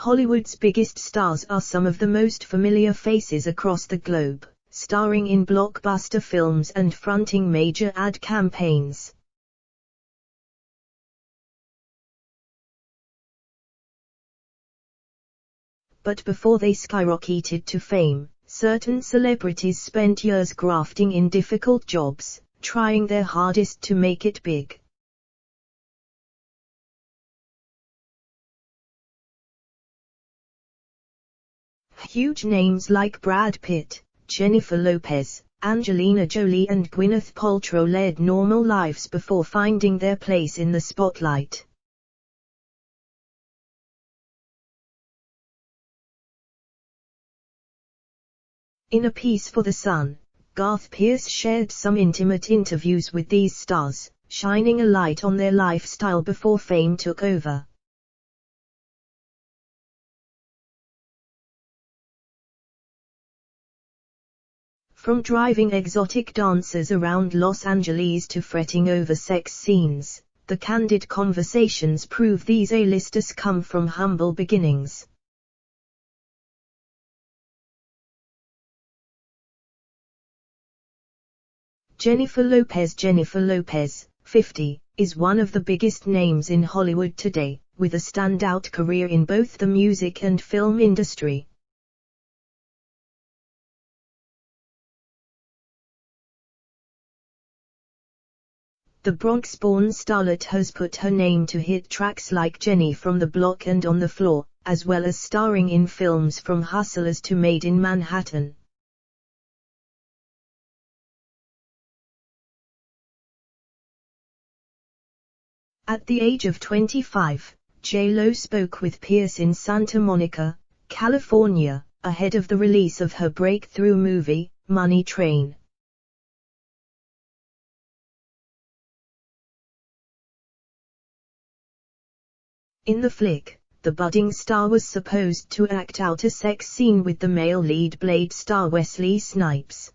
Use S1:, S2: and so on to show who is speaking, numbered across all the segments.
S1: Hollywood's biggest stars are some of the most familiar faces across the globe, starring in blockbuster films and fronting major ad campaigns. But before they skyrocketed to fame, certain celebrities spent years grafting in difficult jobs, trying their hardest to make it big. Huge names like Brad Pitt, Jennifer Lopez, Angelina Jolie and Gwyneth Paltrow led normal lives before finding their place in the spotlight. In a piece for The Sun, Garth Pearce shared some intimate interviews with these stars, shining a light on their lifestyle before fame took over. From driving exotic dancers around Los Angeles to fretting over sex scenes, the candid conversations prove these A-listers come from humble beginnings. Jennifer Lopez, 50, is one of the biggest names in Hollywood today, with a standout career in both the music and film industry. The Bronx-born starlet has put her name to hit tracks like Jenny from the Block and On the Floor, as well as starring in films from Hustlers to Maid in Manhattan. At the age of 25, J-Lo spoke with Pearce in Santa Monica, California, ahead of the release of her breakthrough movie, Money Train. In the flick, the budding star was supposed to act out a sex scene with the male lead Blade star Wesley Snipes.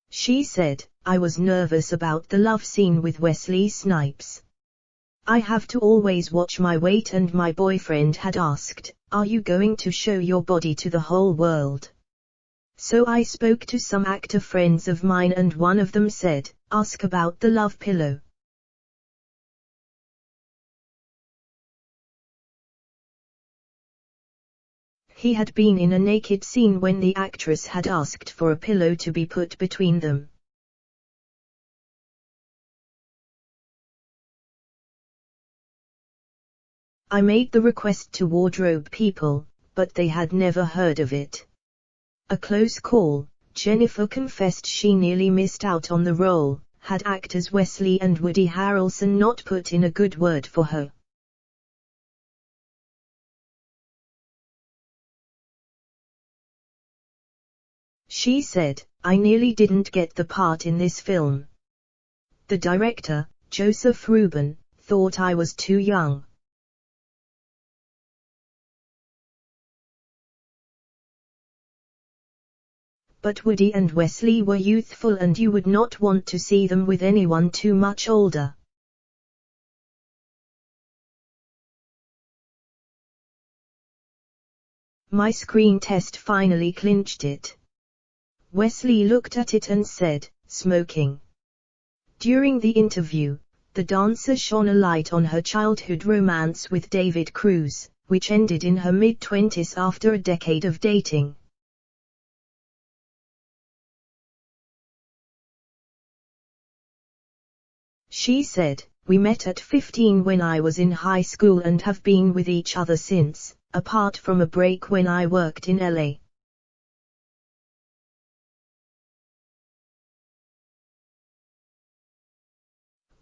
S1: She said, "I was nervous about the love scene with Wesley Snipes. I have to always watch my weight and my boyfriend had asked, 'Are you going to show your body to the whole world?' So I spoke to some actor friends of mine and one of them said, 'Ask about the love pillow.'" He had been in a naked scene when the actress had asked for a pillow to be put between them. "I made the request to wardrobe people, but they had never heard of it. A close call," Jennifer confessed. She nearly missed out on the role, had actors Wesley and Woody Harrelson not put in a good word for her. She said, "I nearly didn't get the part in this film. The director, Joseph Ruben, thought I was too young. But Woody and Wesley were youthful and you would not want to see them with anyone too much older. My screen test finally clinched it. Wesley looked at it and said, smoking." During the interview, the dancer shone a light on her childhood romance with David Cruz, which ended in her mid-20s after a decade of dating. She said, "We met at 15 when I was in high school and have been with each other since, apart from a break when I worked in LA.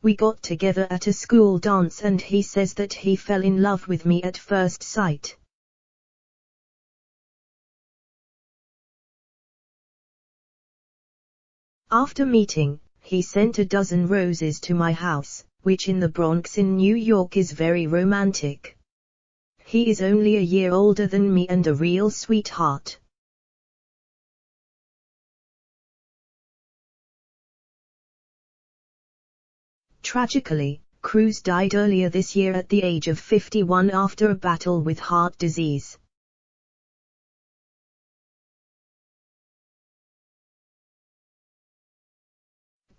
S1: We got together at a school dance and he says that he fell in love with me at first sight. After meeting, he sent a dozen roses to my house, which in the Bronx in New York is very romantic. He is only a year older than me and a real sweetheart." Tragically, Cruz died earlier this year at the age of 51 after a battle with heart disease.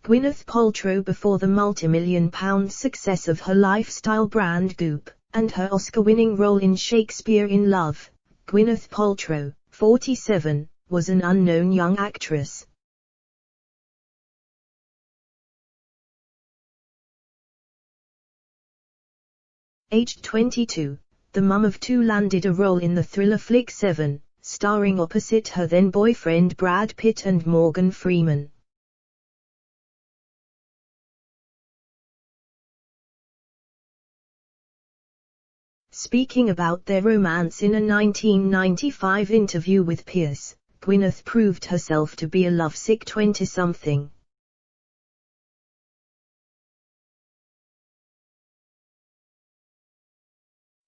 S1: Gwyneth Paltrow before the multi-million-pound success of her lifestyle brand Goop, and her Oscar-winning role in Shakespeare in Love, Gwyneth Paltrow, 47, was an unknown young actress. Aged 22, the mum of two, landed a role in the thriller flick Seven, starring opposite her then-boyfriend Brad Pitt and Morgan Freeman. Speaking about their romance in a 1995 interview with Pearce, Gwyneth proved herself to be a lovesick 20-something.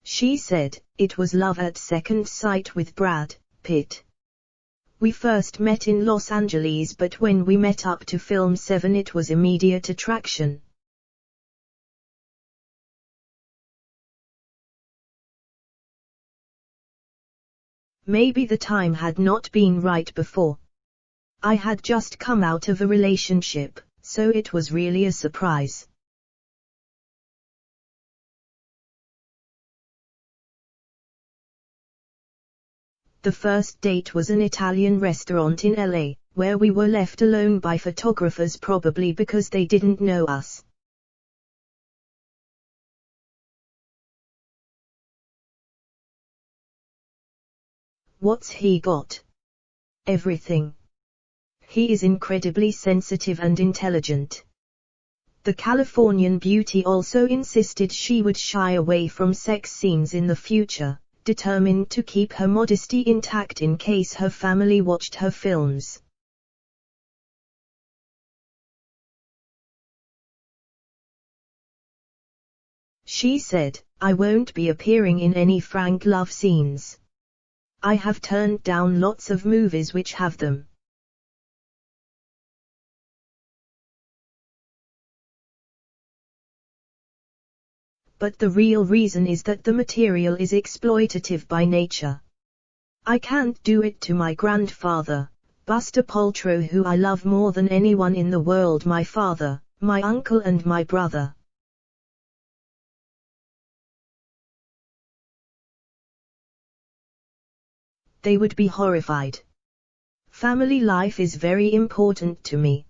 S1: She said, "It was love at second sight with Brad Pitt. We first met in Los Angeles, but when we met up to film Seven it was immediate attraction. Maybe the time had not been right before. I had just come out of a relationship, so it was really a surprise." The first date was an Italian restaurant in LA, where we were left alone by photographers, probably because they didn't know us. What's he got? Everything. He is incredibly sensitive and intelligent. The Californian beauty also insisted she would shy away from sex scenes in the future, determined to keep her modesty intact in case her family watched her films. She said, "I won't be appearing in any frank love scenes. I have turned down lots of movies which have them. But the real reason is that the material is exploitative by nature. I can't do it to my grandfather, Buster Paltrow, who I love more than anyone in the world, my father, my uncle and my brother. They would be horrified. Family life is very important to me."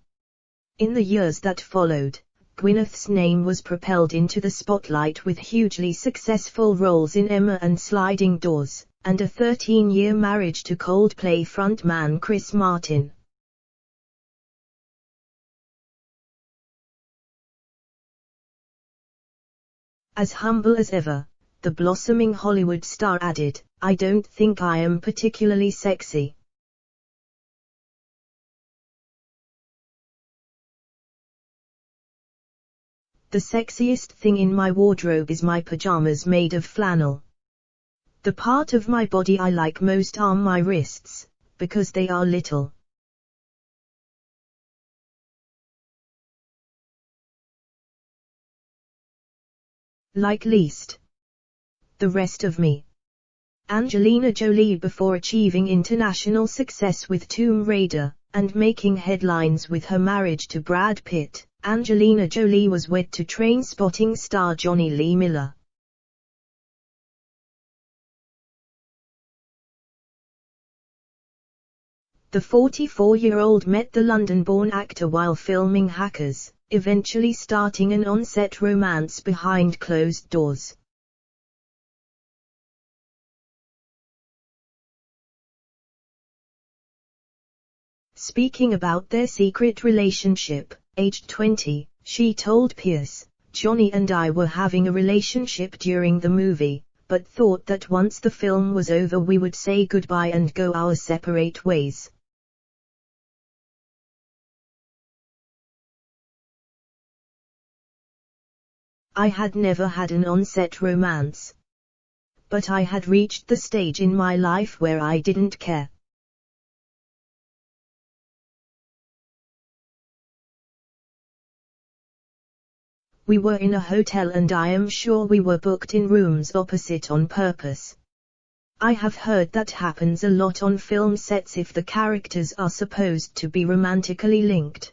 S1: In the years that followed, Gwyneth's name was propelled into the spotlight with hugely successful roles in Emma and Sliding Doors, and a 13-year marriage to Coldplay frontman Chris Martin. As humble as ever, the blossoming Hollywood star added, "I don't think I am particularly sexy. The sexiest thing in my wardrobe is my pajamas made of flannel. The part of my body I like most are my wrists, because they are little. Like least. The rest of me." Angelina Jolie before achieving international success with Tomb Raider, and making headlines with her marriage to Brad Pitt, Angelina Jolie was wed to Trainspotting star Johnny Lee Miller. The 44-year-old met the London-born actor while filming Hackers, eventually starting an on-set romance behind closed doors. Speaking about their secret relationship, aged 20, she told Pearce, "Johnny and I were having a relationship during the movie, but thought that once the film was over we would say goodbye and go our separate ways. I had never had an on-set romance. But I had reached the stage in my life where I didn't care. We were in a hotel and I am sure we were booked in rooms opposite on purpose. I have heard that happens a lot on film sets if the characters are supposed to be romantically linked.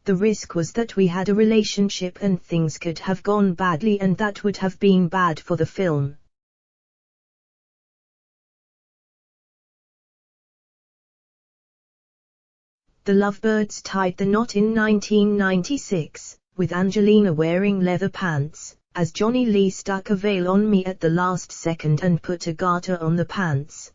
S1: The risk was that we had a relationship and things could have gone badly and that would have been bad for the film. The Lovebirds tied the knot in 1996, with Angelina wearing leather pants, as Johnny Lee stuck a veil on me at the last second and put a garter on the pants.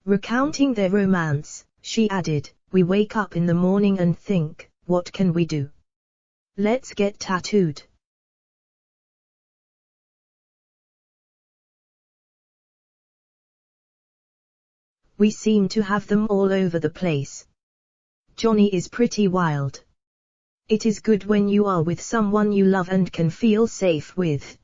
S1: Recounting their romance, she added, "We wake up in the morning and think, what can we do? Let's get tattooed." We seem to have them all over the place. Johnny is pretty wild. It is good when you are with someone you love and can feel safe with.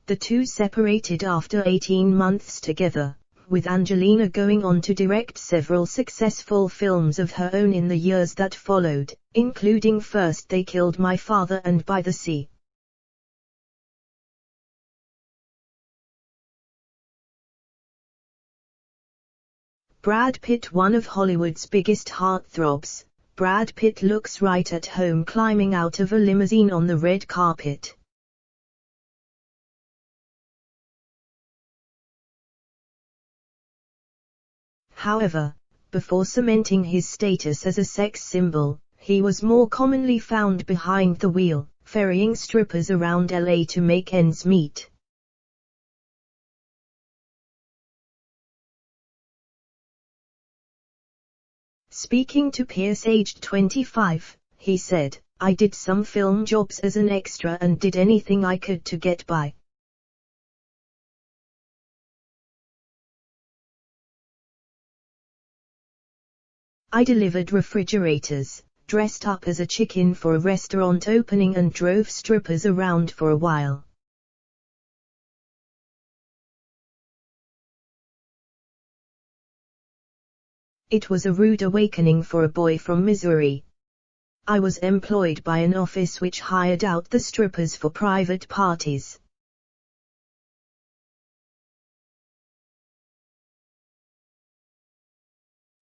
S1: The two separated after 18 months together, with Angelina going on to direct several successful films of her own in the years that followed, including First They Killed My Father and By the Sea. Brad Pitt, one of Hollywood's biggest heartthrobs, Brad Pitt looks right at home climbing out of a limousine on the red carpet. However, before cementing his status as a sex symbol, he was more commonly found behind the wheel, ferrying strippers around LA to make ends meet. Speaking to Pearce aged 25, he said, "I did some film jobs as an extra and did anything I could to get by. I delivered refrigerators, dressed up as a chicken for a restaurant opening and drove strippers around for a while." It was a rude awakening for a boy from Missouri. I was employed by an office which hired out the strippers for private parties.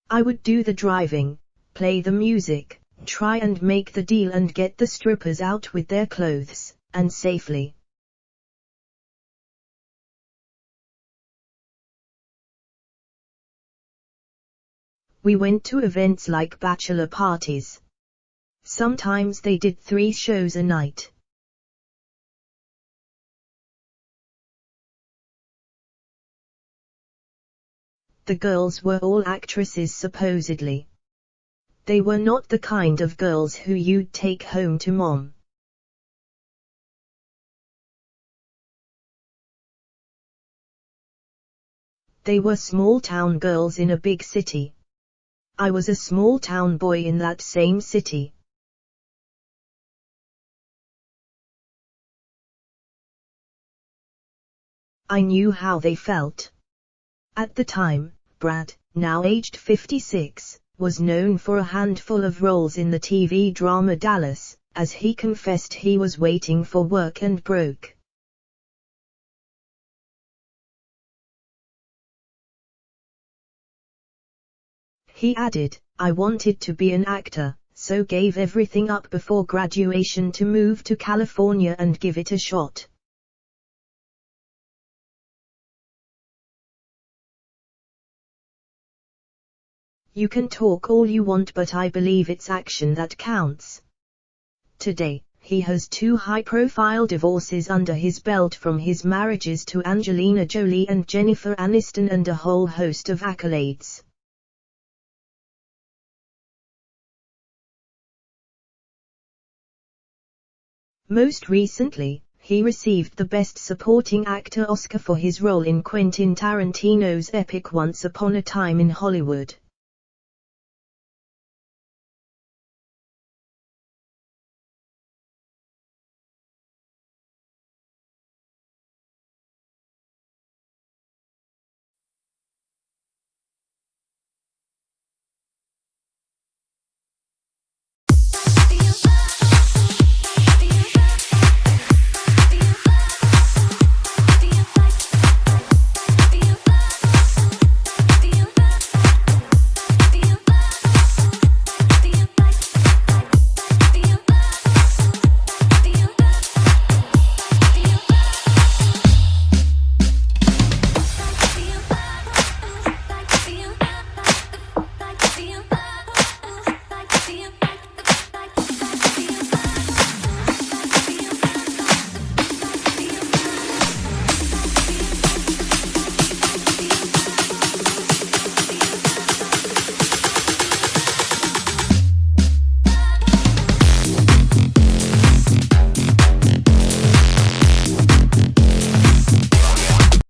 S1: I would do the driving, play the music, try and make the deal and get the strippers out with their clothes, and safely. We went to events like bachelor parties. Sometimes they did 3 shows a night. The girls were all actresses supposedly. They were not the kind of girls who you'd take home to mom. They were small-town girls in a big city. I was a small-town boy in that same city. I knew how they felt. At the time, Brad, now aged 56, was known for a handful of roles in the TV drama Dallas, as he confessed he was waiting for work and broke. He added, "I wanted to be an actor, so gave everything up before graduation to move to California and give it a shot." You can talk all you want, but I believe it's action that counts. Today, he has 2 high-profile divorces under his belt, from his marriages to Angelina Jolie and Jennifer Aniston, and a whole host of accolades. Most recently, he received the Best Supporting Actor Oscar for his role in Quentin Tarantino's epic Once Upon a Time in Hollywood.